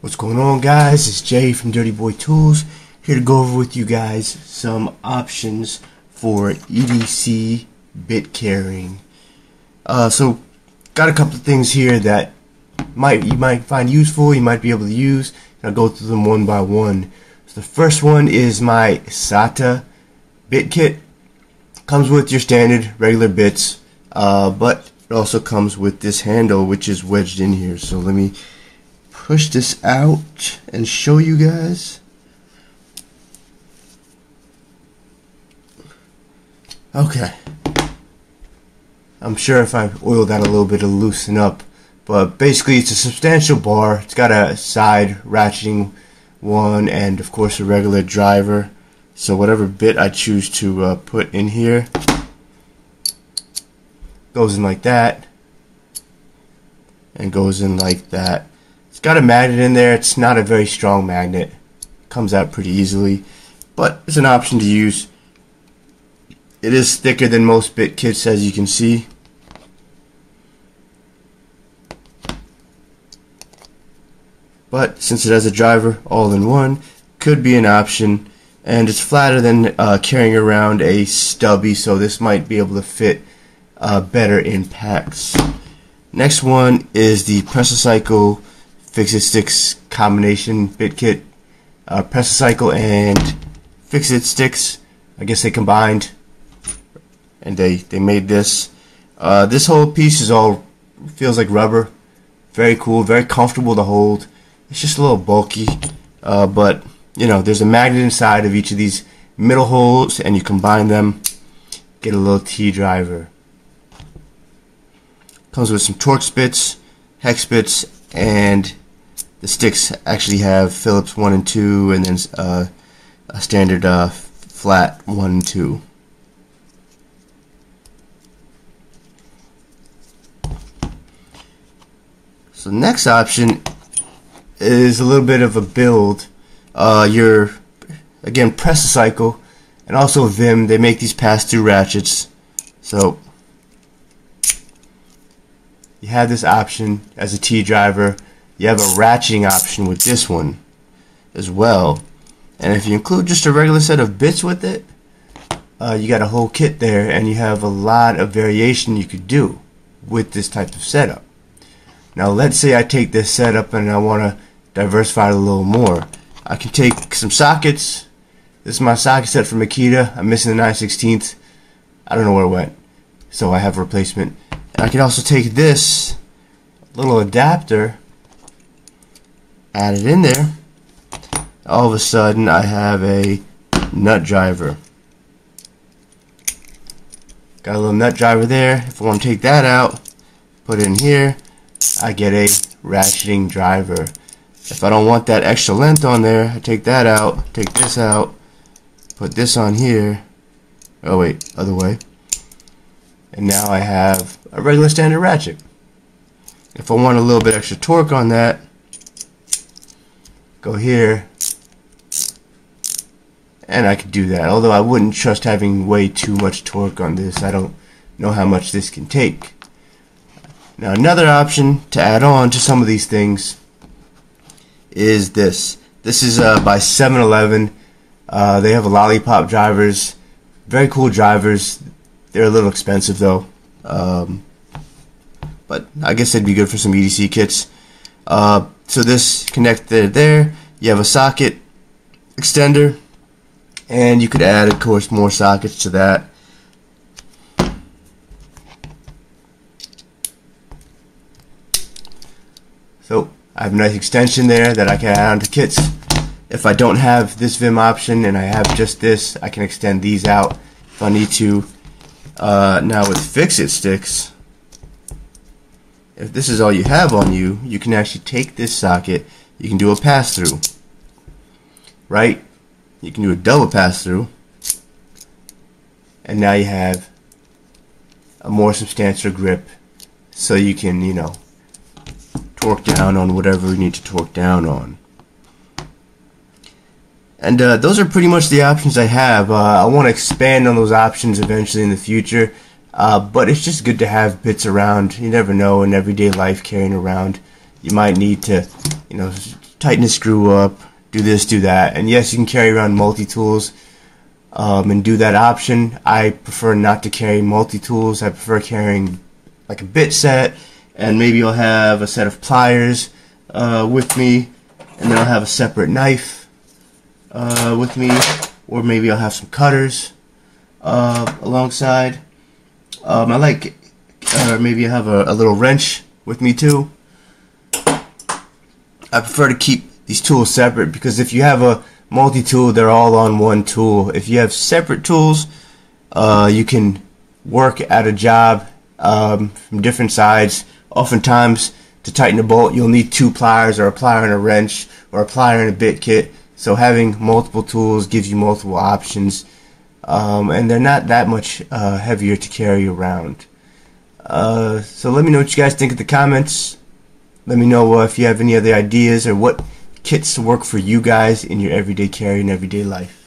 What's going on, guys? It's Jay from Dirty Boy Tools, here to go over with you guys some options for EDC bit carrying. So got a couple of things here that you might find useful, you might be able to use, and I'll go through them one by one. So the first one is my SATA bit kit. Comes with your standard regular bits, but it also comes with this handle which is wedged in here. So let me push this out and show you guys. Okay, I'm sure if I oil that a little bit it'll loosen up, but basically it's a substantial bar. It's got a side ratcheting one and of course a regular driver, so whatever bit I choose to put in here goes in like that and goes in like that. It's got a magnet in there. It's not a very strong magnet. It comes out pretty easily, but it's an option to use. It is thicker than most bit kits, as you can see. But since it has a driver all-in-one, could be an option, and it's flatter than carrying around a stubby, so this might be able to fit better in packs. Next one is the Press-A-Cycle Fix-It Sticks combination bit kit. Press-A-Cycle and Fix-It Sticks, I guess they combined and they made this. This whole piece feels like rubber. Very cool, very comfortable to hold. It's just a little bulky, but you know, there's a magnet inside of each of these middle holes, and you combine them, get a little T driver. Comes with some Torx bits, hex bits, and the sticks actually have Phillips 1 and 2, and then a standard flat 1 and 2. So the next option is a little bit of a build. Again, Press-A-Cycle and also Vim, they make these pass-through ratchets. So you have this option as a T driver. You have a ratcheting option with this one as well, and if you include just a regular set of bits with it, you got a whole kit there, and you have a lot of variation you could do with this type of setup. Now let's say I take this setup and I want to diversify it a little more. I can take some sockets. This is my socket set from Makita. I'm missing the 9/16. I don't know where it went, so I have a replacement. And I can also take this little adapter, add it in there. All of a sudden I have a nut driver. Got a little nut driver there. If I want to take that out, put it in here, I get a ratcheting driver. If I don't want that extra length on there, I take that out, take this out, put this on here. Oh wait, other way. And now I have a regular standard ratchet. If I want a little bit extra torque on that, go here, and I could do that. Although I wouldn't trust having way too much torque on this. I don't know how much this can take. Now another option to add on to some of these things is this. This is by 7-Eleven. They have a lollipop drivers. Very cool drivers. They're a little expensive though. But I guess they'd be good for some EDC kits. So this connected there, you have a socket extender, and you could add, of course, more sockets to that. So I have a nice extension there that I can add onto kits. If I don't have this Vim option and I have just this, I can extend these out if I need to. Now with Fix-It Sticks, if this is all you have on you, you can actually take this socket, you can do a pass-through, right? You can do a double pass-through, and now you have a more substantial grip, so you can, you know, torque down on whatever you need to torque down on. And those are pretty much the options I have. I want to expand on those options eventually in the future. But it's just good to have bits around. You never know, in everyday life carrying around, you might need to, tighten a screw up, do this, do that. And yes, you can carry around multi-tools and do that option. I prefer not to carry multi-tools. I prefer carrying like a bit set, and maybe I'll have a set of pliers with me, and then I'll have a separate knife with me, or maybe I'll have some cutters alongside. I like, or maybe I have a little wrench with me too. I prefer to keep these tools separate, because if you have a multi-tool, they're all on one tool. If you have separate tools, you can work at a job from different sides. Oftentimes, to tighten a bolt, you'll need 2 pliers, or a plier and a wrench, or a plier and a bit kit. So having multiple tools gives you multiple options, and they're not that much heavier to carry around. So let me know what you guys think in the comments. Let me know if you have any other ideas or what kits work for you guys in your everyday carry and everyday life.